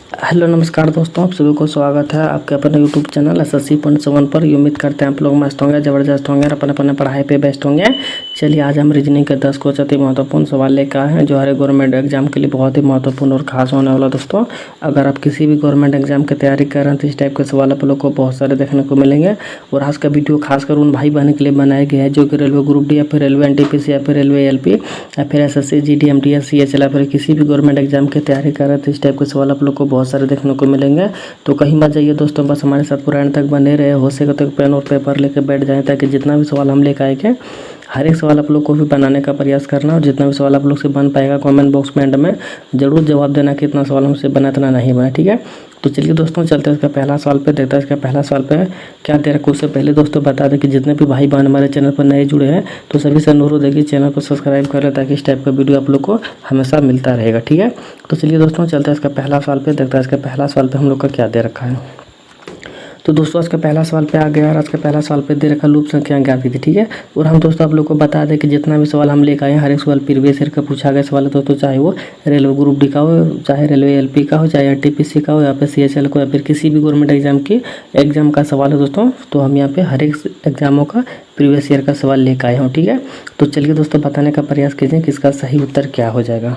Hello नमस्कार दोस्तों, आप सभी को स्वागत है आपके अपने यूट्यूब चैनल SSC.7 पर। उम्मीद करते हैं आप लोग मस्त होंगे, ज़बरदस्त होंगे और अपने अपने पढ़ाई पे बेस्ट होंगे। चलिए आज हम रीजनिंग के 10 कुछ अति महत्वपूर्ण सवाल लेकर आए हैं जो हर गवर्नमेंट एग्जाम के लिए बहुत ही महत्वपूर्ण और खास होने वाला। दोस्तों अगर आप किसी भी गवर्नमेंट एग्जाम की तैयारी कर रहे हैं तो इस टाइप के सवाल आप लोग को बहुत सारे देखने को मिलेंगे। और आज का वीडियो खासकर उन भाई बहन के लिए बनाए गए हैं जो कि रेलवे ग्रुप डी या फिर रेलवे NTPC या फिर रेलवे LP या फिर SSC GD MTS CHL या फिर किसी भी गवर्नमेंट एग्जाम की तैयारी कर रहे हैं तो इस टाइप के सवाल आप लोग को बहुत सारे देखने को मिलेंगे। तो कहीं मत जाइए दोस्तों, बस हमारे साथ पूरा एंड तक बने रहे। हो सके तो पेन और पेपर लेकर बैठ जाएं ताकि जितना भी सवाल हम लेकर आएंगे हर एक सवाल आप लोग को भी बनाने का प्रयास करना और जितना भी सवाल आप लोग से बन पाएगा कमेंट बॉक्स में एंड में जरूर जवाब देना कि इतना सवाल हमसे बना इतना नहीं बना, ठीक है। तो चलिए दोस्तों चलते हैं इसका पहला सवाल पे, देखते हैं इसका पहला सवाल पे क्या दे रखा। उससे पहले दोस्तों बता दें कि जितने भी भाई बहन हमारे चैनल पर नए जुड़े हैं तो सभी से अनुरोध है कि चैनल को सब्सक्राइब कर लें ताकि इस टाइप का वीडियो आप लोग को हमेशा मिलता रहेगा, ठीक है। तो चलिए दोस्तों चलते हैं इसका पहला सवाल पे, देखते हैं इसका पहला सवाल पे हम लोग का क्या दे रखा है। तो दोस्तों आज का पहला सवाल पे आ गया और आज का पहला सवाल पे दे रखा लूप संख्या ज्ञात कीजिए, ठीक है। और हम दोस्तों आप लोग को बता दें कि जितना भी सवाल हम लेकर आए हैं हर एक सवाल प्रीवियस ईयर का पूछा गया सवाल है दोस्तों, चाहे वो रेलवे ग्रुप डी का हो, चाहे रेलवे LP का हो, चाहे NTPC का हो या फिर CHL को या फिर किसी भी गवर्नमेंट एग्जाम का सवाल है दोस्तों। तो हम यहाँ पे हर एक एग्जामों का प्रीवियस ईयर का सवाल लेकर आए हूँ, ठीक है। तो चलिए दोस्तों बताने का प्रयास कीजिए कि इसका सही उत्तर क्या हो जाएगा।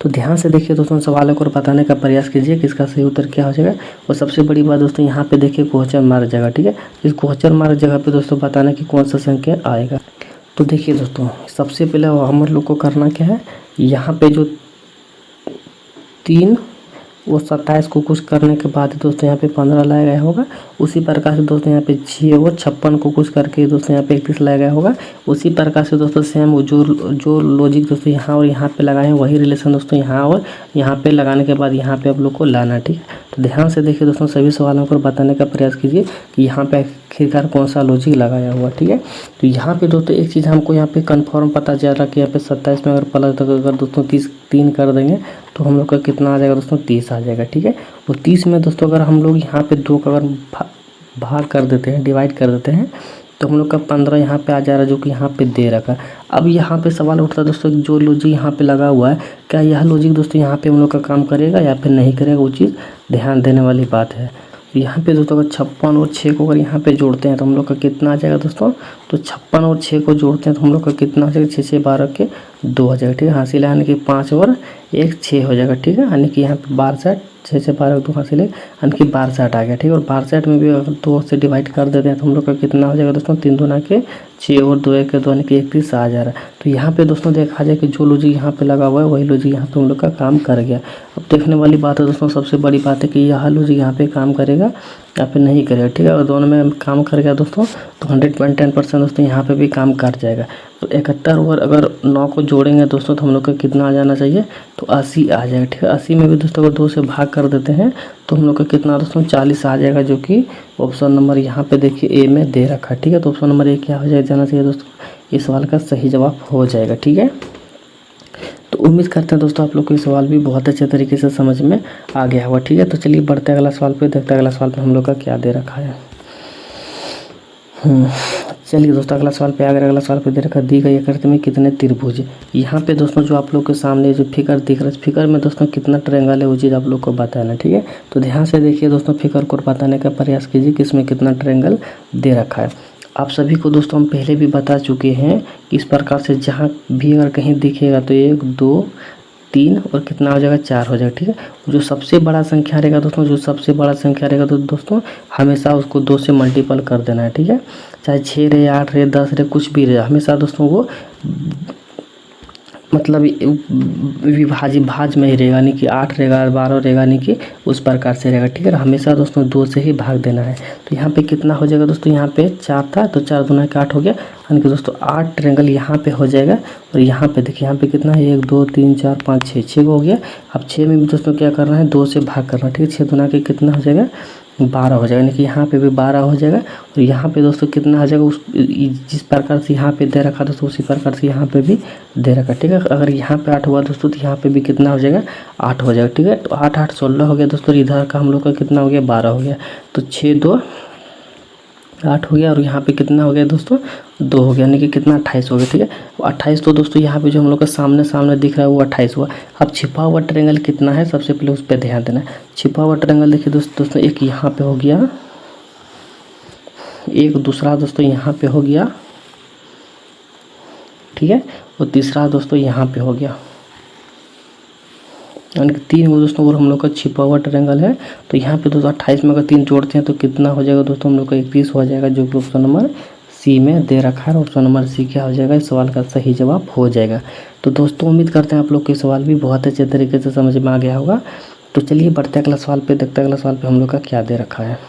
तो ध्यान से देखिए दोस्तों सवालों को बताने का प्रयास कीजिए कि इसका सही उत्तर क्या हो जाएगा। और सबसे बड़ी बात दोस्तों यहाँ पे देखिए क्वेश्चन मार्क जगह, ठीक है। इस क्वेश्चन मार्क जगह पे दोस्तों बताना कि कौन सा संख्या आएगा। तो देखिए दोस्तों सबसे पहले हम लोग को करना क्या है, यहाँ पे जो 3 वो 27 को कुछ करने के बाद दोस्तों यहाँ पे 15 लाया गया होगा। उसी प्रकार से दोस्तों यहाँ पे 6 और 56 को कुछ करके दोस्तों यहाँ पे 31 लाया गया होगा। उसी प्रकार से दोस्तों सेम जो लॉजिक दोस्तों यहाँ और यहाँ पे लगाए हैं वही रिलेशन दोस्तों यहाँ और यहाँ पे लगाने के बाद यहाँ पे आप लोग को लाना, ठीक है। तो ध्यान से देखिए दोस्तों सभी सवालों को बताने का प्रयास कीजिए कि यहाँ पे आखिरकार कौन सा लॉजिक लगाया हुआ, ठीक है। तो यहाँ पे दोस्तों एक चीज़ हमको यहाँ पे कंफर्म पता चल रहा है कि यहाँ पे 27 में अगर प्लस अगर दोस्तों 3 कर देंगे तो हम लोग का कितना आ जाएगा दोस्तों 30 आ जाएगा, ठीक है। और 30 में दोस्तों अगर हम लोग यहाँ पे 2 का अगर भाग कर देते हैं, डिवाइड कर देते हैं तो हम लोग का 15 यहाँ पे आ जा रहा है जो कि यहाँ पे दे रखा है। अब यहाँ पे सवाल उठता है दोस्तों जो लॉजिक यहाँ पे लगा हुआ है क्या यह लॉजिक दोस्तों यहाँ पे हम लोग का काम करेगा या फिर नहीं करेगा, वो चीज़ ध्यान देने वाली बात है। यहाँ पे दोस्तों अगर 56 और 6 को अगर यहाँ पे जोड़ते हैं तो हम लोग का कितना आ जाएगा दोस्तों। तो 56 और 6 को जोड़ते हैं तो हम लोग का कितना आ जाएगा, 6 6 12 के 2 आ जाएगा, ठीक है। हासिल यानी कि 5 और 1 6 हो जाएगा, ठीक है। यानी कि यहाँ पे 62 6 से 12 2 हासिल है यानी कि 62 आ गया, ठीक है। और 62 में भी अगर 2 से डिवाइड कर देते हैं तो हम लोग का कितना हो जाएगा दोस्तों, 3 दूना के 6 और 2 1 के 2 यानी कि 31 आ जा रहा है। तो यहाँ पे दोस्तों देखा जाए कि जो लॉजिक यहाँ पे लगा हुआ है वही लॉजिक यहाँ पे हम लोग का काम कर गया। अब देखने वाली बात है दोस्तों, सबसे बड़ी बात है कि यह लॉजिक यहाँ पे काम करेगा या फिर नहीं करेगा, ठीक है। और दोनों में काम कर गया दोस्तों तो 100.10% दोस्तों यहाँ पे भी काम कर जाएगा। तो 71 और अगर 9 को जोड़ेंगे दोस्तों तो हम लोग का कितना आ जाना चाहिए, तो 80 आ जाएगा, ठीक है। 80 में भी दोस्तों अगर 2 से भाग कर देते हैं तो हम लोग का कितना दोस्तों 40 आ जाएगा जो कि ऑप्शन नंबर यहाँ पे देखिए A में दे रखा है, ठीक है। तो ऑप्शन नंबर A क्या हो जाना चाहिए दोस्तों, इस सवाल का सही जवाब हो जाएगा, ठीक है। तो उम्मीद करते हैं दोस्तों आप लोग को ये सवाल भी बहुत अच्छे तरीके से समझ में आ गया होगा, ठीक है। तो चलिए बढ़ते हैं अगला सवाल पे, देखते हैं अगला सवाल पे हम लोग का क्या दे रखा है। चलिए दोस्तों अगला सवाल पे अगर अगला सवाल पे दे रखा दी गई आकृति में कितने त्रिभुज। यहाँ पे दोस्तों जो आप लोग के सामने जो फिगर दिख रहा है इस फिगर में दोस्तों कितना ट्रायंगल है वो चीज़ आप लोग को बताना, ठीक है। तो ध्यान से देखिए दोस्तों फिगर को बताने का प्रयास कीजिए कि इसमें कितना ट्रायंगल दे रखा है। आप सभी को दोस्तों हम पहले भी बता चुके हैं कि इस प्रकार से जहाँ भी अगर कहीं दिखेगा तो 1 2 3 और कितना हो जाएगा 4 हो जाएगा, ठीक है। जो सबसे बड़ा संख्या रहेगा दोस्तों, जो सबसे बड़ा संख्या रहेगा तो दोस्तों हमेशा उसको 2 से मल्टीपल कर देना है, ठीक है। चाहे 6 रहे 8 रहे 10 रहे कुछ भी रहे हमेशा दोस्तों वो मतलब भाज में ही रहेगा, यानी कि 8 रहेगा 12 रहेगा यानी कि उस प्रकार से रहेगा, ठीक है। हमेशा दोस्तों 2 से ही भाग देना है। तो यहाँ पे कितना हो जाएगा दोस्तों, यहाँ पे 4 था तो 4 दूना के 8 हो गया यानी कि दोस्तों 8 ट्रायंगल यहाँ पे हो जाएगा। और यहाँ पे देखिए यहाँ पे कितना है 1 2 3 4 5 6 हो गया। अब 6 में भी दोस्तों क्या करना है 2 से भाग करना है, ठीक है। 6 दूना के कितना हो जाएगा 12 हो जाएगा, यानी कि यहाँ पे भी 12 हो जाएगा। और यहाँ पे दोस्तों कितना आ जाएगा उस जिस प्रकार से यहाँ पे दे रखा दोस्तों उसी प्रकार से यहाँ पे भी दे रखा, ठीक है। अगर यहाँ पे 8 हुआ दोस्तों तो यहाँ पे भी कितना हो जाएगा 8 हो जाएगा, ठीक है। तो 8 8 16 हो गया दोस्तों, इधर का हम लोग का कितना हो गया 12 हो गया। तो 6 2 8 हो गया और यहाँ पे कितना हो गया दोस्तों 2 हो गया, यानी कि कितना 28 हो गया। ठीक है, 28 तो दोस्तों यहाँ पे जो हम लोग का सामने सामने दिख रहा है वो 28 हुआ। अब छिपा हुआ ट्रायंगल कितना है, सबसे पहले उस पर ध्यान देना है। छिपा हुआ ट्रायंगल देखिए दोस्तों एक यहाँ पे हो गया, एक दूसरा दोस्तों यहाँ पे हो गया, ठीक है, और तीसरा दोस्तों यहाँ पे हो गया, यानी कि 3 वो दोस्तों और हम लोग का छिपा हुआ ट्रायंगल है। तो यहाँ पे दोस्तों 28 में अगर 3 जोड़ते हैं तो कितना हो जाएगा दोस्तों हम लोग का 31 हो जाएगा, जो कि ऑप्शन नंबर सी में दे रखा है। ऑप्शन नंबर सी क्या हो जाएगा, इस सवाल का सही जवाब हो जाएगा। तो दोस्तों उम्मीद करते हैं आप लोग के सवाल भी बहुत अच्छे तरीके से समझ में आ गया होगा। तो चलिए बढ़ते अगला सवाल पे, देखते हैं अगला सवाल पे हम लोग का क्या दे रखा है।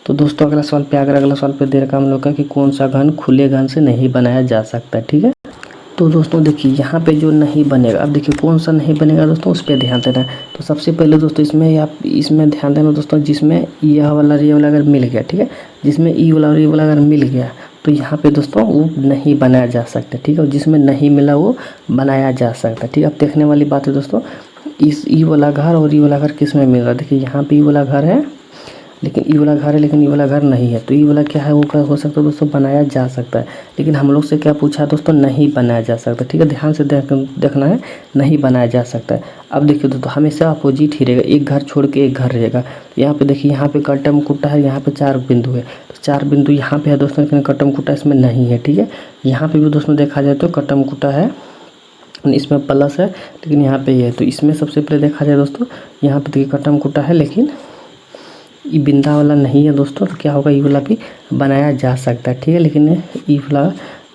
तो दोस्तों अगला सवाल पे अगला सवाल पे दे रखा है हम लोग का कि कौन सा घन खुले घन से नहीं बनाया जा सकता। ठीक है, तो दोस्तों देखिए यहाँ पे जो नहीं बनेगा, अब देखिए कौन सा नहीं बनेगा दोस्तों, उस पर ध्यान देना है। तो सबसे पहले दोस्तों इसमें ध्यान देना दोस्तों, जिसमें यह वाला ये वाला अगर मिल गया, ठीक है, जिसमें ई वाला और ये वाला अगर मिल गया तो यहाँ पे दोस्तों वो नहीं बनाया जा सकता। ठीक है, और जिसमें नहीं मिला वो बनाया जा सकता। ठीक है, अब देखने वाली बात है दोस्तों, इस ई वाला घर और ई वाला घर किस में मिल रहा है। देखिए यहाँ पे ई वाला घर है लेकिन ई वाला घर है, लेकिन ई वाला घर नहीं है। तो ई वाला क्या है, वो क्या हो सकता है दोस्तों, बनाया जा सकता है। लेकिन हम लोग से क्या पूछा है दोस्तों, नहीं बनाया जा सकता। ठीक है, ध्यान से देखना है, नहीं बनाया जा सकता है। अब देखिए दोस्तों हमेशा अपोजिट ही रहेगा, एक घर छोड़ के एक घर रहेगा। तो यहाँ पे देखिए, यहाँ पे कट्टम कुट्टा है, यहाँ पे 4 बिंदु है। तो 4 बिंदु यहाँ पे है दोस्तों, लेकिन कट्टम कुट्टा इसमें नहीं है। ठीक है, यहाँ पे भी दोस्तों देखा जाए तो कट्टम कुट्टा है, इसमें प्लस है, लेकिन यहाँ पे ये है। तो इसमें सबसे पहले देखा जाए दोस्तों, यहाँ पे देखिए कट्टम कुट्टा है लेकिन ई बिंदा वाला नहीं है दोस्तों। तो क्या होगा, ई वाला भी बनाया जा सकता है। ठीक है, लेकिन ई वाला,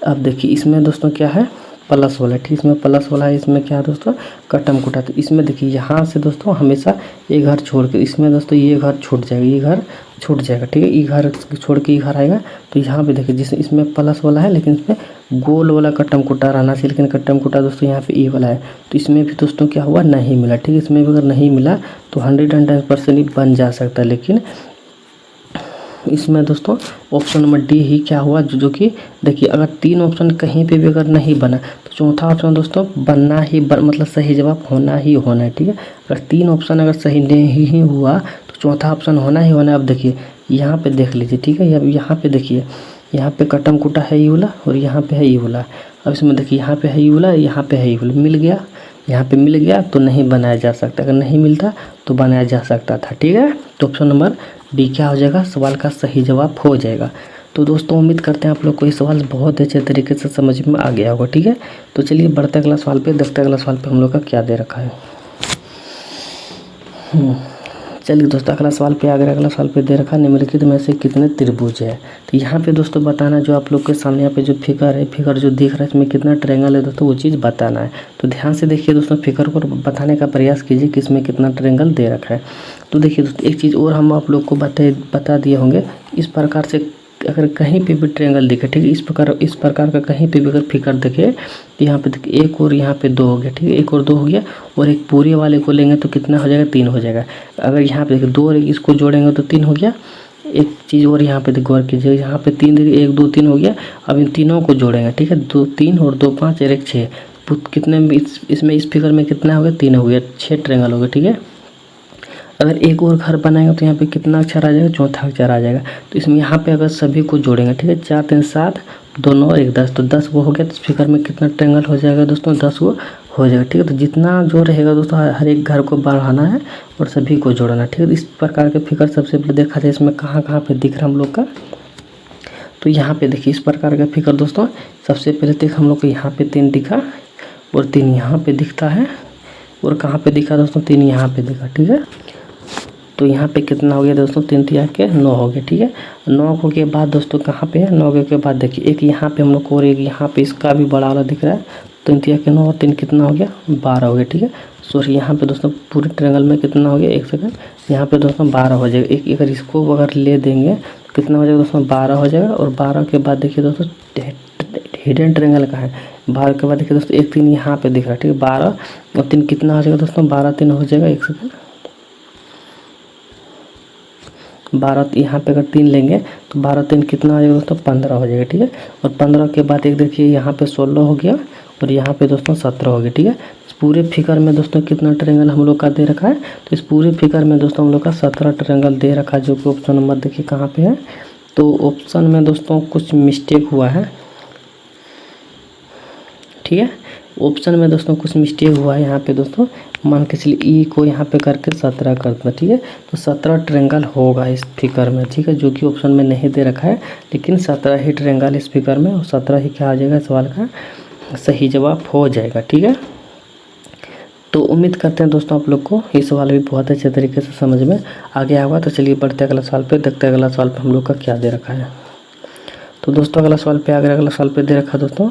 अब देखिए इसमें दोस्तों क्या है, प्लस वाला। ठीक, इसमें प्लस वाला है, इसमें क्या है दोस्तों, कट्टम कुटा। तो इसमें देखिए यहाँ से दोस्तों हमेशा ये घर छोड़ के, इसमें दोस्तों ये घर छूट जाएगा, ये घर छूट जाएगा। ठीक है, ये घर छोड़ के ये घर आएगा। तो यहाँ पे देखिए जिस इसमें प्लस वाला है, लेकिन इसमें गोल वाला कट्टम कुटा रहना चाहिए, लेकिन कट्टम कुटा दोस्तों यहाँ पे ई वाला है। तो इसमें भी दोस्तों क्या हुआ, नहीं मिला। ठीक है, इसमें भी अगर नहीं मिला तो 110% ही बन जा सकता है। लेकिन इसमें दोस्तों ऑप्शन नंबर डी ही क्या हुआ, जो कि देखिए अगर 3 ऑप्शन कहीं पे भी अगर नहीं बना तो चौथा ऑप्शन दोस्तों बनना ही मतलब सही जवाब होना ही होना है। ठीक है, अगर 3 ऑप्शन अगर सही नहीं ही हुआ तो चौथा ऑप्शन होना ही होना है। अब देखिए यहाँ पे देख लीजिए, ठीक है, अब यहाँ पे देखिए, यहाँ पे कट्टम कुटा है ई वाला और यहाँ पे है ई वाला। अब इसमें देखिए यहाँ पे है ई वाला, यहाँ पे है ई वाला, मिल गया, यहाँ पे मिल गया तो नहीं बनाया जा सकता, अगर नहीं मिलता तो बनाया जा सकता था। ठीक है, तो ऑप्शन नंबर डी क्या हो जाएगा, सवाल का सही जवाब हो जाएगा। तो दोस्तों उम्मीद करते हैं आप लोग को ये सवाल बहुत अच्छे तरीके से समझ में आ गया होगा। ठीक है, तो चलिए बढ़ते अगला सवाल पे, देखते अगला सवाल पे हम लोग का क्या दे रखा है। चलिए दोस्तों अगला सवाल पे दे रखा है, निम्नलिखित में से कितने त्रिभुज है। तो यहाँ पे दोस्तों बताना, जो आप लोग के सामने यहाँ पे जो फिगर है, फिगर जो दिख रहा है इसमें कितना ट्रायंगल है दोस्तों, वो चीज़ बताना है। तो ध्यान से देखिए दोस्तों, फिगर को बताने का प्रयास कीजिए कि इसमें कितना ट्रायंगल दे रखा है। तो देखिए दोस्तों एक चीज़ और हम आप लोग को बता दिए होंगे, इस प्रकार से अगर कहीं पे भी ट्रायंगल दिखे, ठीक है, इस प्रकार का कहीं पे भी अगर फिगर दिखे तो यहाँ पे देखिए एक और यहाँ पे 2 हो गया। ठीक है, एक और 2 हो गया, और एक पूरे वाले को लेंगे तो कितना हो जाएगा, 3 हो जाएगा। अगर यहाँ पे देखिए 2 और इसको जोड़ेंगे तो 3 हो गया। एक चीज़ और यहाँ पे गौर कीजिए, यहाँ पे 3 देखिए, 1 2 3 हो गया। अब इन तीनों को जोड़ेंगे, ठीक है, 2 3 और 2 5 और 1 6, कितने इसमें इस फिगर में कितना हो गया, 3 हो गया, 6 ट्रायंगल हो गया। ठीक है, अगर एक और घर बनाएंगे तो यहाँ पे कितना अक्षर आ जाएगा, चौथा अक्षर आ जाएगा। तो इसमें यहाँ पे अगर सभी को जोड़ेंगे, ठीक है, 4 3 7, 2 9 और 1 10, तो 10 वो हो गया। तो इस फिगर में कितना ट्रायंगल हो जाएगा दोस्तों, 10 वो हो जाएगा। ठीक है, तो जितना जो रहेगा दोस्तों हर एक घर को बढ़ाना है और सभी को जोड़ना। ठीक है, इस प्रकार के फिगर सबसे पहले देखा जाए इसमें कहाँ कहाँ पे दिख रहा हम लोग का। तो यहाँ पे देखिए इस प्रकार का फिगर दोस्तों, सबसे पहले देख हम लोग को यहाँ पे 3 दिखा और 3 यहाँ पे दिखता है, और कहाँ पे दिखा दोस्तों, 3 यहाँ पे दिखा। ठीक है, तो यहाँ पे कितना हो गया दोस्तों, 3 3 के 9 हो गया। ठीक है, 9 के बाद दोस्तों कहाँ पे है, 9 के बाद देखिए एक यहाँ पे हम लोग को, और एक यहाँ पे इसका भी बड़ा वाला दिख रहा है। 3 3 के 9 और 3 कितना हो गया, 12 हो गया। ठीक है, सॉरी यहाँ पे दोस्तों पूरे ट्रायंगल में कितना हो गया, 1 सेकंड, यहाँ पे दोस्तों 12 हो जाएगा। एक अगर इसको अगर ले देंगे तो कितना हो जाएगा दोस्तों, 12 हो जाएगा। और 12 के बाद देखिए दोस्तों हिडन ट्रायंगल का है, 12 के बाद देखिए दोस्तों 1 3 यहाँ पे दिख रहा है। ठीक है, 12 और 3 कितना हो जाएगा दोस्तों, 12 3 हो जाएगा, 1 सेकंड, 12 यहाँ पे अगर 3 लेंगे तो 12 3 कितना हो जाएगा दोस्तों, 15 हो जाएगा। ठीक है, और 15 के बाद एक देखिए यहाँ पे 16 हो गया, और यहाँ पे दोस्तों 17 हो गया। ठीक है, इस पूरे फिगर में दोस्तों कितना ट्रायंगल हम लोग का दे रखा है, तो इस पूरे फिगर में दोस्तों हम लोग का 17 ट्रायंगल दे रखा है, जो कि ऑप्शन नंबर देखिए कहाँ पे है, तो ऑप्शन में दोस्तों कुछ मिस्टेक हुआ है, ठीक है। ऑप्शन में दोस्तों कुछ मिस्टेक हुआ है यहाँ पे दोस्तों। मान के चलिए ई को यहाँ पे करके 17 कर दें, ठीक है। तो 17 ट्रायंगल होगा इस फिगर में, ठीक है, जो कि ऑप्शन में नहीं दे रखा है, लेकिन 17 ही ट्रायंगल इस फिगर में, और 17 ही क्या आ जाएगा, सवाल का सही जवाब हो जाएगा, ठीक है। तो उम्मीद करते हैं दोस्तों आप लोग को ये सवाल भी बहुत अच्छे तरीके से समझ में आ गया होगा। तो चलिए बढ़ते अगला सवाल पे, देखते हैं अगला सवाल पे हम लोग का क्या दे रखा है। तो दोस्तों अगला सवाल पे अगला सवाल पे दे रखा दोस्तों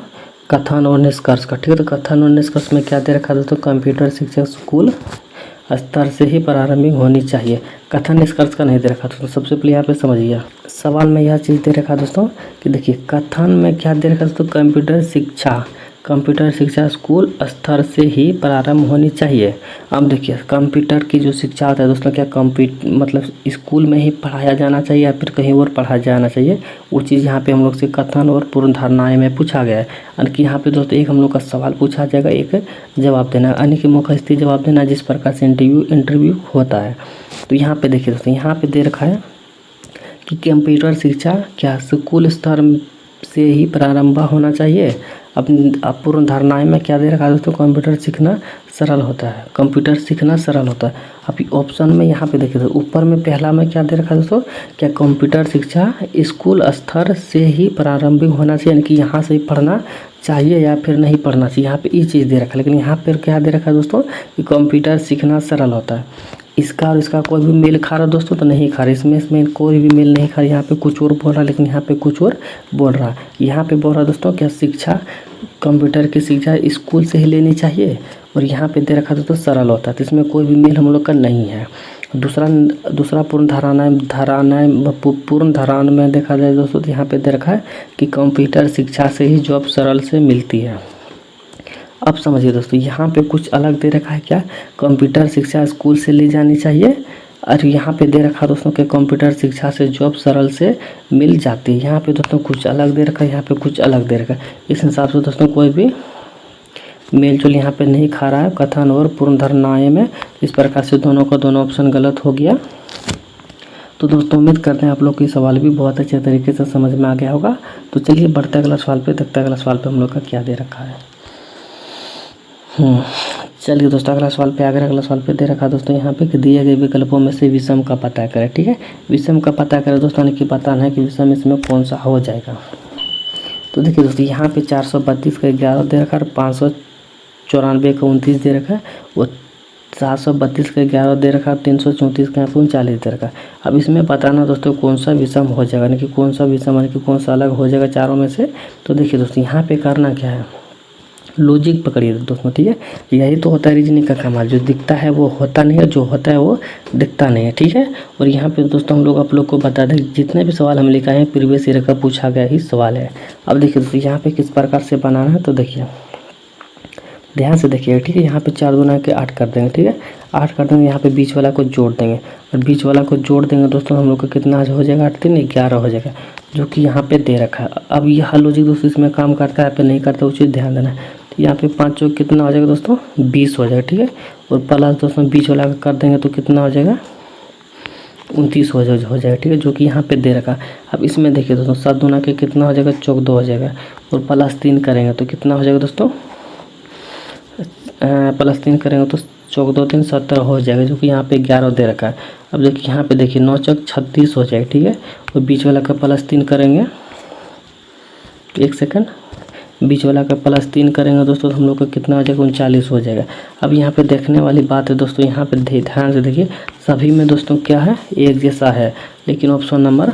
कथन और निष्कर्ष का, ठीक है। तो कथन और निष्कर्ष में क्या दे रखा दोस्तों, कंप्यूटर शिक्षा स्कूल स्तर से ही प्रारंभिक होनी चाहिए। कथन निष्कर्ष का नहीं दे रखा दोस्तों। सबसे पहले यहाँ पे समझिए, सवाल में यह चीज़ दे रखा दोस्तों कि देखिए कथन में क्या दे रखा दोस्तों, कंप्यूटर शिक्षा स्कूल स्तर से ही प्रारंभ होनी चाहिए। अब देखिए कंप्यूटर की जो शिक्षा होता है दोस्तों, क्या मतलब स्कूल में ही पढ़ाया जाना चाहिए या फिर कहीं और पढ़ाया जाना चाहिए, वो चीज़ यहाँ पे हम लोग से कथन और पूर्ण धारणाएं में पूछा गया है। यानी कि यहाँ पे दोस्तों एक हम लोग का सवाल पूछा जाएगा, एक जवाब देना, यानी कि मौका स्थिति जवाब देना, जिस प्रकार से इंटरव्यू होता है। तो यहाँ पे देखिए दोस्तों, यहाँ पे दे रखा है कि कंप्यूटर शिक्षा क्या स्कूल स्तर से ही प्रारंभ होना चाहिए। अब पूर्ण धारणाएं में क्या दे रखा है दोस्तों, कंप्यूटर सीखना सरल होता है, कंप्यूटर सीखना सरल होता है। अब ऑप्शन में यहाँ पे देखिए तो ऊपर में पहला में क्या दे रखा है दोस्तों, क्या कंप्यूटर शिक्षा स्कूल स्तर से ही प्रारंभिक होना चाहिए, यानी कि यहाँ से ही पढ़ना चाहिए या फिर नहीं पढ़ना चाहिए। यहाँ पे ये चीज़ दे रखा है, लेकिन यहाँ पर क्या दे रखा है दोस्तों कि कंप्यूटर सीखना सरल होता है। इसका और इसका कोई भी मेल खा रहा दोस्तों तो नहीं खा रहा, इसमें कोई भी मेल नहीं खा रहा। यहाँ पे कुछ और बोल रहा, लेकिन यहाँ पे कुछ और बोल रहा। यहाँ पे बोल रहा दोस्तों क्या शिक्षा, कंप्यूटर की शिक्षा स्कूल से ही लेनी चाहिए, और यहाँ पे दे रखा दोस्तों सरल होता है, तो इसमें कोई भी मेल हम लोग का नहीं है। दूसरा पूर्ण धारणा में देखा जाए दोस्तों, तो यहाँ पे दे रखा है कि कंप्यूटर शिक्षा से ही जॉब सरल से मिलती है। अब समझिए दोस्तों, यहाँ पे कुछ अलग दे रखा है, क्या कंप्यूटर शिक्षा स्कूल से ली जानी चाहिए, और यहाँ पे दे रखा दोस्तों कि कंप्यूटर शिक्षा से जॉब सरल से मिल जाती है। यहाँ पे दोस्तों कुछ अलग दे रखा है, यहाँ पे कुछ अलग दे रखा है। इस हिसाब से दोस्तों कोई भी मेल जोल यहाँ पे नहीं खा रहा है कथन और पूर्ण धारणाएं में। इस प्रकार से दोनों ऑप्शन गलत हो गया। तो दोस्तों उम्मीद करते हैं आप लोग को ये सवाल भी बहुत अच्छे तरीके से समझ में आ गया होगा। तो चलिए बढ़ते अगला सवाल पे, देखते अगला सवाल पे हम लोग का क्या दे रखा है। चलिए दोस्तों अगला सवाल पे दे रखा दोस्तों यहाँ पे कि दिए गए विकल्पों में से विषम का पता करें, ठीक है। विषम का पता करें दोस्तों, यानी कि पता है कि विषम इसमें कौन सा हो जाएगा। तो देखिए दोस्तों यहाँ पे 432 का 11 दे रखा है, 594 का 29 दे रखा है, वो 732 का 11 दे रखा है, 334 का 39 दे रखा है। अब इसमें बताना दोस्तों कौन सा विषम हो जाएगा, यानी कि कौन सा विषम यानी कि कौन सा अलग हो जाएगा चारों में से। तो देखिए दोस्तों यहाँ पे करना क्या है, लॉजिक पकड़िए दोस्तों, ठीक है। यही तो होता है रीजनिंग का कमाल, जो दिखता है वो होता नहीं है, जो होता है वो दिखता नहीं है, ठीक है। और यहाँ पे दोस्तों हम लोग आप लोग को बता दें जितने भी सवाल हम लिखा है प्रीवियस ईयर का पूछा गया ही सवाल है। अब देखिए दोस्तों यहाँ पे किस प्रकार से बनाना है, तो देखिए ध्यान से देखिए, ठीक है। यहाँ पे 4 दूना के 8 कर देंगे, ठीक है, 8 कर देंगे। यहाँ पे बीच वाला को जोड़ देंगे, और बीच वाला को जोड़ देंगे दोस्तों हम लोग का कितना हो जाएगा, 8 3 11 हो जाएगा, जो कि यहाँ पे दे रखा है। अब यह लॉजिक दोस्तों इसमें काम करता है, यहाँ पे नहीं करता, वो चीज़ ध्यान देना है। तो यहाँ पे 5 चौक कितना हो जाएगा दोस्तों, 20 हो जाएगा, ठीक है। और प्लस दोस्तों बीच वाला कर देंगे तो कितना हो जाएगा, 29 हो जाएगा, ठीक है, जो कि यहाँ पे दे रखा। अब इसमें देखिए दोस्तों 7 दूना के कितना हो जाएगा, 14 हो जाएगा, और प्लस 3 करेंगे तो कितना हो जाएगा दोस्तों, प्लस 3 करेंगे तो 14 3 17 हो जाएगा, जो कि यहाँ पे 11 दे रखा है। अब देखिए यहाँ पे देखिए 9 चौक 36 हो जाएगा, ठीक है। और बीच वाला का प्लस 3 करेंगे, एक सेकंड, बीच वाला का प्लस 3 करेंगे दोस्तों तो हम लोग का कितना हो जाएगा, 39 हो जाएगा। अब यहाँ पे देखने वाली बात है दोस्तों, यहाँ पे ध्यान से देखिए सभी में दोस्तों क्या है, एक जैसा है, लेकिन ऑप्शन नंबर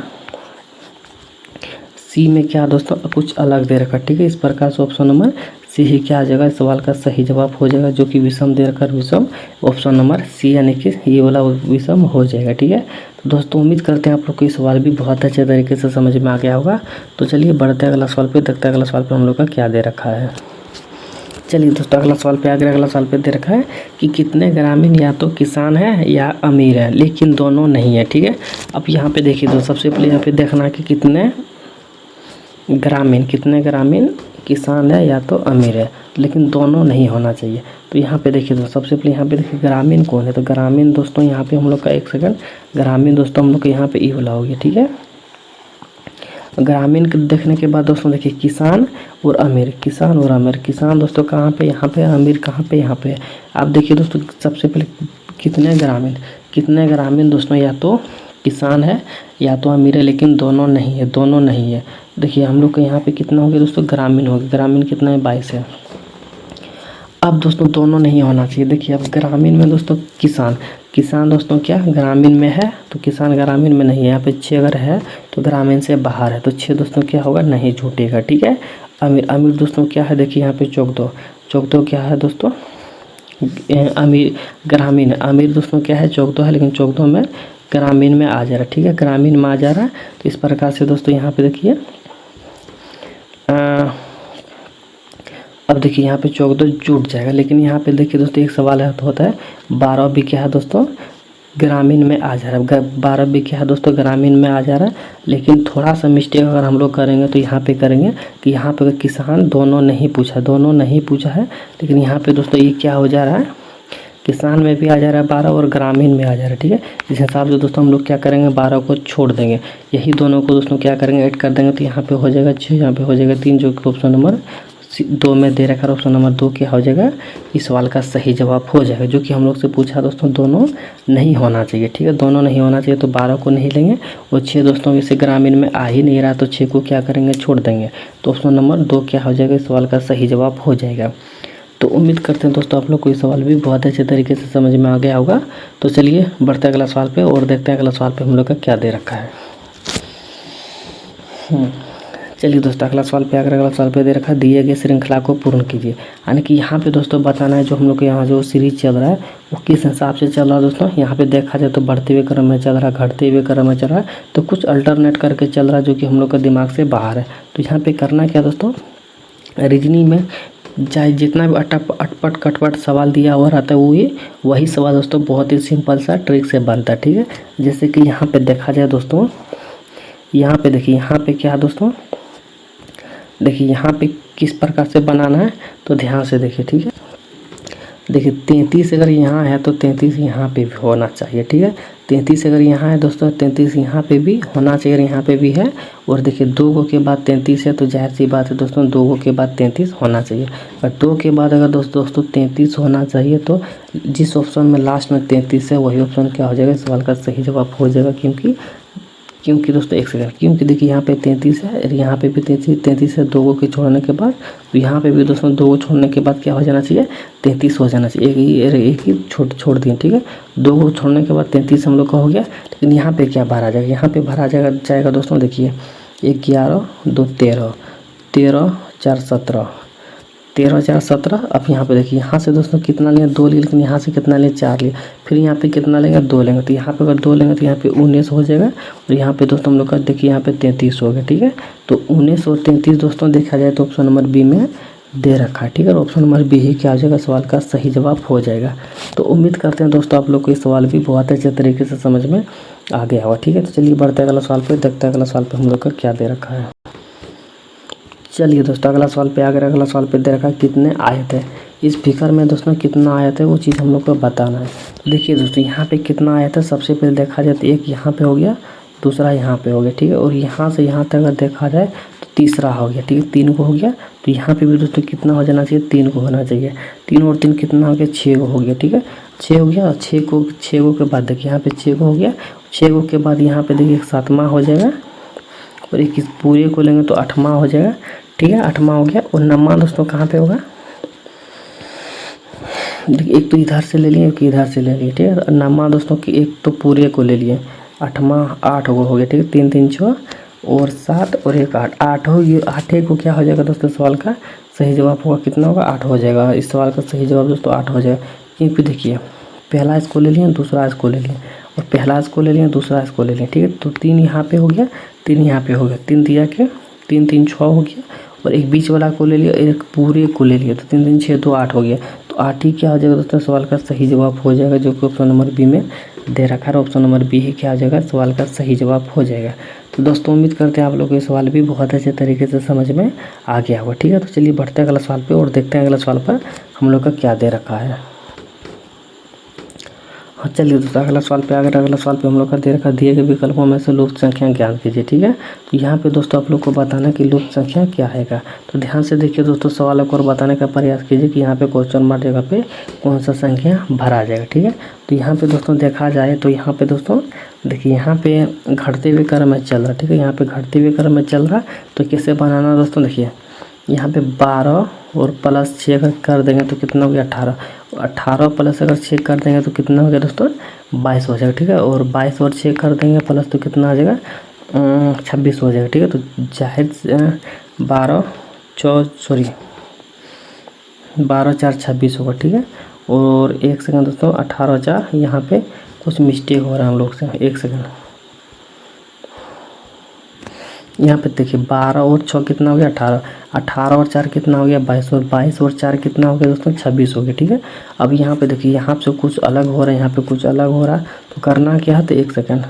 सी में क्या दोस्तों कुछ अलग दे रखा, ठीक है। इस प्रकार से ऑप्शन नंबर सी ही क्या आ जाएगा, इस सवाल का सही जवाब हो जाएगा, जो कि विषम दे रखा विषम ऑप्शन नंबर सी, यानी कि ये वाला विषम हो जाएगा, ठीक है। तो दोस्तों उम्मीद करते हैं आप लोग को ये सवाल भी बहुत अच्छे तरीके से समझ में आ गया होगा। तो चलिए बढ़ते हैं अगला सवाल पे, देखते हैं अगला सवाल पे हम लोग का क्या दे रखा है। चलिए दोस्तों अगला सवाल पे दे रखा है कि कितने ग्रामीण या तो किसान है या अमीर है, लेकिन दोनों नहीं है, ठीक है। अब यहाँ पे देखिए दोस्तों सबसे पहले यहाँ पे देखना है कि कितने ग्रामीण किसान है या तो अमीर है, लेकिन दोनों नहीं होना चाहिए। तो यहाँ पे देखिए दोस्तों सबसे पहले यहाँ पे देखिए ग्रामीण कौन है, तो ग्रामीण दोस्तों यहाँ पे हम लोग का एक सेकंड, ग्रामीण दोस्तों हम लोग का यहाँ पे ई वाला हो गया, ठीक है। ग्रामीण के देखने के बाद दोस्तों देखिए किसान और अमीर, किसान और अमीर। किसान दोस्तों कहाँ पे, यहाँ पे, अमीर कहाँ पे, यहाँ पे। आप देखिए दोस्तों सबसे पहले कितने ग्रामीण, कितने ग्रामीण दोस्तों, या तो किसान है या तो अमीर है, लेकिन दोनों नहीं है, दोनों नहीं है। देखिए हम लोग के यहाँ पे कितना हो गया दोस्तों, ग्रामीण हो गया। ग्रामीण कितना है, 22 है। अब दोस्तों दोनों नहीं होना चाहिए। देखिए अब ग्रामीण में दोस्तों किसान, किसान दोस्तों क्या ग्रामीण में है, तो किसान ग्रामीण में नहीं है। यहाँ पे 6 अगर है तो ग्रामीण से बाहर है, तो 6 दोस्तों क्या होगा, नहीं छूटेगा, ठीक है। अमीर, अमीर दोस्तों क्या है, देखिए यहाँ पे चौक दो, चौक दो क्या है दोस्तों, अमीर ग्रामीण। अमीर दोस्तों क्या है, चौक दो है, लेकिन चौक दो में ग्रामीण में आ जा रहा है, ठीक है, ग्रामीण में आ जा रहा है। तो इस प्रकार से दोस्तों यहाँ पे देखिए अब देखिए यहाँ पे चौक दो जुट जाएगा, लेकिन यहाँ पे देखिए दोस्तों एक सवाल है, तो होता है 12 भी क्या है दोस्तों, ग्रामीण में आ जा रहा है। 12 भी क्या है दोस्तों, ग्रामीण में आ जा रहा है। लेकिन थोड़ा सा मिस्टेक अगर हम लोग करेंगे तो यहाँ पे करेंगे कि यहाँ पे किसान दोनों नहीं पूछा, दोनों नहीं पूछा है, लेकिन यहाँ पे दोस्तों ये क्या हो जा रहा है, किसान में भी आ जा रहा है 12 और ग्रामीण में आ जा रहा है, ठीक है। इस हिसाब से दोस्तों हम लोग क्या करेंगे, 12 को छोड़ देंगे, यही दोनों को दोस्तों क्या करेंगे, ऐड कर देंगे। तो यहाँ पे हो जाएगा 6, यहाँ पे हो जाएगा 3, जो कि ऑप्शन नंबर 2 में दे रखा है। ऑप्शन नंबर 2 क्या हो जाएगा, इस सवाल का सही जवाब हो जाएगा। जो कि हम लोग से पूछा दोस्तों, दोनों नहीं होना चाहिए, ठीक है, दोनों नहीं होना चाहिए। तो 12 को नहीं लेंगे, और 6 दोस्तों इसे ग्रामीण में आ ही नहीं रहा, तो 6 को क्या करेंगे, छोड़ देंगे। तो ऑप्शन नंबर 2 क्या हो जाएगा, इस सवाल का सही जवाब हो जाएगा। तो उम्मीद करते हैं दोस्तों आप लोग को ये सवाल भी बहुत अच्छे तरीके से समझ में आ गया होगा। तो चलिए बढ़ते हैं अगला सवाल पे और देखते हैं अगला सवाल पे हम लोग का क्या दे रखा है। चलिए दोस्तों अगला सवाल पे, अगला सवाल पे दे रखा है, दिए गए श्रृंखला को पूर्ण कीजिए। यानी कि यहाँ पे दोस्तों बताना है जो हम लोग के यहाँ जो सीरीज चल रहा है वो किस हिसाब से चल रहा है दोस्तों। यहाँ पे देखा जाए तो बढ़ते हुए क्रम में चल रहा है, घटते हुए क्रम में चल रहा है, तो कुछ अल्टरनेट करके चल रहा है जो कि हम लोग का दिमाग से बाहर है। तो यहाँ पे करना क्या दोस्तों, रीजनिंग में चाहे जितना भी अटपट कटपट सवाल दिया हुआ रहता है वही सवाल दोस्तों बहुत ही सिंपल सा ट्रिक से बनता है, ठीक है। जैसे कि यहाँ पे देखा जाए दोस्तों, यहाँ पे देखिए, यहाँ पे क्या है दोस्तों, देखिए यहाँ पे किस प्रकार से बनाना है, तो ध्यान से देखिए, ठीक है। देखिए 33 अगर यहाँ है तो 33 यहाँ पे भी होना चाहिए, ठीक है। 33 अगर यहाँ है दोस्तों, 33 यहाँ पे भी होना चाहिए, यहाँ पे भी है। और देखिए 2 के बाद 33 है, तो जाहिर सी बात है दोस्तों 2 के बाद 33 होना चाहिए। और 2 के बाद अगर दोस्तों 33 होना चाहिए, तो जिस ऑप्शन में लास्ट में 33 है वही ऑप्शन क्या हो जाएगा, इस सवाल का सही जवाब हो जाएगा। क्योंकि दोस्तों एक सेकंड, क्योंकि देखिए यहाँ पे 33 है और यहाँ पे भी 33 है, 2 को छोड़ने के बाद, तो यहाँ पे भी दोस्तों 2 को छोड़ने के बाद क्या हो जाना चाहिए, 33 हो जाना चाहिए। एक ही छोड़ दिए, ठीक है। 2 को छोड़ने के बाद 33 हम लोग का हो गया। लेकिन यहाँ पे क्या भरा जाएगा, यहाँ पे भरा जाएगा दोस्तों, देखिए 11 2 13, 13 4 17, 13 4 17। अब यहाँ पे देखिए, यहाँ से दोस्तों कितना लिया, 2 लिए, लेकिन यहाँ से कितना लिया, 4 लिया। फिर यहाँ पे कितना लेंगे, 2 लेंगे, तो यहाँ पे अगर 2 लेंगे तो यहाँ पे 19 हो जाएगा। और यहाँ पे दोस्तों हम लोग का देखिए यहाँ पे 33 हो गया, ठीक है। तो 19 और 33 दोस्तों देखा जाए तो ऑप्शन नंबर बी में दे रखा है, ठीक है। ऑप्शन नंबर बी ही क्या हो जाएगा, सवाल का सही जवाब हो जाएगा। तो उम्मीद करते हैं दोस्तों आप लोग को ये सवाल भी बहुत अच्छे तरीके से समझ में आ गया होगा, ठीक है। तो चलिए बढ़ते हैं अगला सवाल पर, देखते हैं अगला सवाल पर हम लोग का क्या दे रखा है। चलिए दोस्तों अगला सवाल पे अगला सवाल पे दे रखा है, कितने आयत है। इस फिगर में दोस्तों कितना आयत है वो चीज़ हम लोग को बताना है। देखिए दोस्तों यहाँ पे कितना आयत है, सबसे पहले देखा जाए तो एक यहाँ पे हो गया, दूसरा यहाँ पे हो गया, ठीक है। और यहाँ से यहाँ तक अगर देखा जाए तो तीसरा हो गया, ठीक है, 3 को हो गया। तो यहाँ पे भी दोस्तों कितना हो जाना चाहिए, 3 को होना चाहिए। 3 और 3 कितना हो गया, 6 को हो गया, ठीक है। 6 हो गया, और 6 को के बाद देखिए यहाँ पे 6 को हो गया। 6 के बाद यहाँ पे देखिए 7वां हो जाएगा, और एक इस पूरे को लेंगे तो 8वां हो जाएगा, ठीक है। 8वां हो गया। और 9वां दोस्तों कहाँ पे होगा, देखिए एक तो इधर से ले लिए, एक इधर से ले लिए, ठीक है। 9वां दोस्तों की एक तो पूरे को ले लिए, 8वां 8 हो गया, ठीक है। 3 3 6 और 7 और 1 8, 8 हो गया। 8 को क्या हो जाएगा दोस्तों, सवाल का सही जवाब होगा कितना होगा, 8 हो जाएगा। इस सवाल का सही जवाब दोस्तों 8 हो जाएगा। क्योंकि देखिए पहला इसको ले लिया, दूसरा इसको ले लिया, और पहला इसको ले लिया, दूसरा इसको ले लिया, ठीक है। तो 3 यहाँ पे हो गया, 3 यहाँ पे हो गया, 3 दिया के 3 3 6 हो गया, और एक बीच वाला को ले लिया, एक पूरे को ले लिया, तो 3 3 6 2 8 हो गया। तो 8 ही क्या हो जाएगा दोस्तों, सवाल का सही जवाब हो जाएगा, जो कि ऑप्शन नंबर बी में दे रखा है। ऑप्शन नंबर बी ही क्या हो जाएगा, सवाल का सही जवाब हो जाएगा। तो दोस्तों उम्मीद करते हैं आप लोग को ये सवाल भी बहुत अच्छे तरीके से समझ में आ गया होगा, ठीक है। तो चलिए बढ़ते हैं अगला सवाल पे और देखते हैं अगला सवाल पर हम लोग का क्या दे रखा है। हाँ चलिए दोस्तों अगला सवाल पे अगर अगला सवाल पे हम लोग का दे रखा दिए गए विकल्पों में से लुप्त संख्या ज्ञात कीजिए। ठीक है, तो यहाँ पे दोस्तों आप लोग को बताना कि लुप्त संख्या क्या हैगा। तो ध्यान से देखिए दोस्तों, सवाल को और बताने का प्रयास कीजिए कि यहाँ पे क्वेश्चन मार्क जगह पे कौन सा संख्या भरा जाएगा। ठीक है, तो यहाँ पे दोस्तों देखा जाए तो यहाँ पे दोस्तों देखिए यहाँ पे घटते हुए क्रम में चल रहा। ठीक है, यहाँ पे घटते हुए क्रम में चल रहा, तो कैसे बनाना दोस्तों, देखिए यहाँ पे 12 और प्लस 6 अगर कर देंगे तो कितना हो गया 18। 18 प्लस अगर 6 कर देंगे तो कितना हो गया दोस्तों 22 हो जाएगा। ठीक है, और 22 और 6 कर देंगे प्लस तो कितना आ जाएगा 26 हो जाएगा। ठीक है, तो जाहिर 12 4 26 होगा। ठीक है, और 1 सेकंड दोस्तों 18 4 यहाँ पे कुछ मिस्टेक हो रहा है हम लोग से, 1 सेकंड। यहाँ पे देखिए 12 और 6 कितना हो गया 18, 18 और 4 कितना हो गया 22, और 22 और 4 कितना हो गया दोस्तों 26 हो गया। ठीक है, अब यहाँ पे देखिए यहाँ से कुछ अलग हो रहा है, यहाँ पे कुछ अलग हो रहा है, तो करना क्या है, तो 1 सेकंड।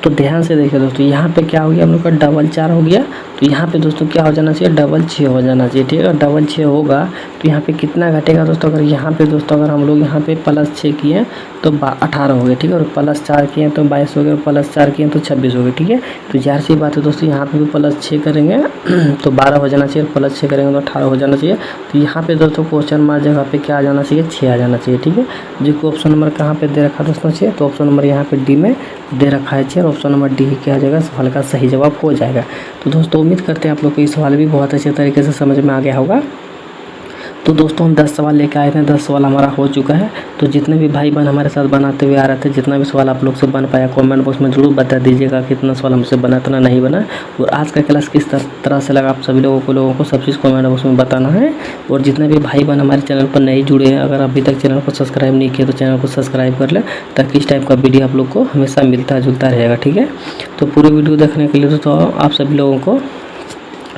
तो ध्यान से देखिए दोस्तों, यहाँ पे क्या हो गया हम लोग का डबल 4 हो गया, तो यहाँ पे दोस्तों क्या हो जाना चाहिए डबल 6 हो जाना चाहिए। ठीक है, डबल 6 होगा तो यहाँ पे कितना घटेगा दोस्तों, अगर यहाँ पे दोस्तों अगर हम लोग यहाँ पे प्लस 6 किए तो 18 हो गए। ठीक है, और प्लस 4 किए तो 22 हो गए, प्लस 4 किए तो 26 हो गए। ठीक है, तो ज़ाहिर सी बात है दोस्तों, यहाँ पे भी प्लस 6 करेंगे तो 12 हो जाना चाहिए, प्लस 6 करेंगे तो 18 हो जाना चाहिए। तो यहाँ पे दोस्तों क्वेश्चन मार्क जगह पे क्या आ जाना चाहिए 6 आ जाना चाहिए। ठीक है, जो कि ऑप्शन नंबर कहाँ पे दे रखा दोस्तों 6, तो ऑप्शन नंबर यहाँ पे डी में दे रखा है 6, और ऑप्शन नंबर डी क्या आ जाएगा सवाल का सही जवाब हो जाएगा। तो दोस्तों उम्मीद करते हैं आप लोग को ये सवाल भी बहुत अच्छे तरीके से समझ में आ गया होगा। तो दोस्तों हम 10 सवाल लेकर आए थे, 10 सवाल हमारा हो चुका है। तो जितने भी भाई बहन हमारे साथ बनाते हुए आ रहे थे, जितना भी सवाल आप लोग से बन पाया कमेंट बॉक्स में जरूर बता दीजिएगा कितना सवाल हमसे बना इतना नहीं बना, और आज का क्लास किस तरह से लगा आप सभी लोगों को सब चीज़ कमेंट बॉक्स में बताना है। और जितने भी भाई बहन हमारे चैनल पर नहीं जुड़े हैं, अगर अभी तक चैनल को सब्सक्राइब नहीं किया तो चैनल को सब्सक्राइब कर लें, ताकि इस टाइप का वीडियो आप लोग को हमेशा मिलता जुलता रहेगा। ठीक है, तो पूरे वीडियो देखने के लिए दोस्तों आप सभी लोगों को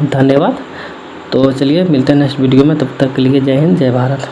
धन्यवाद। तो चलिए मिलते हैं नेक्स्ट वीडियो में, तब तक के लिए जय हिंद जय भारत।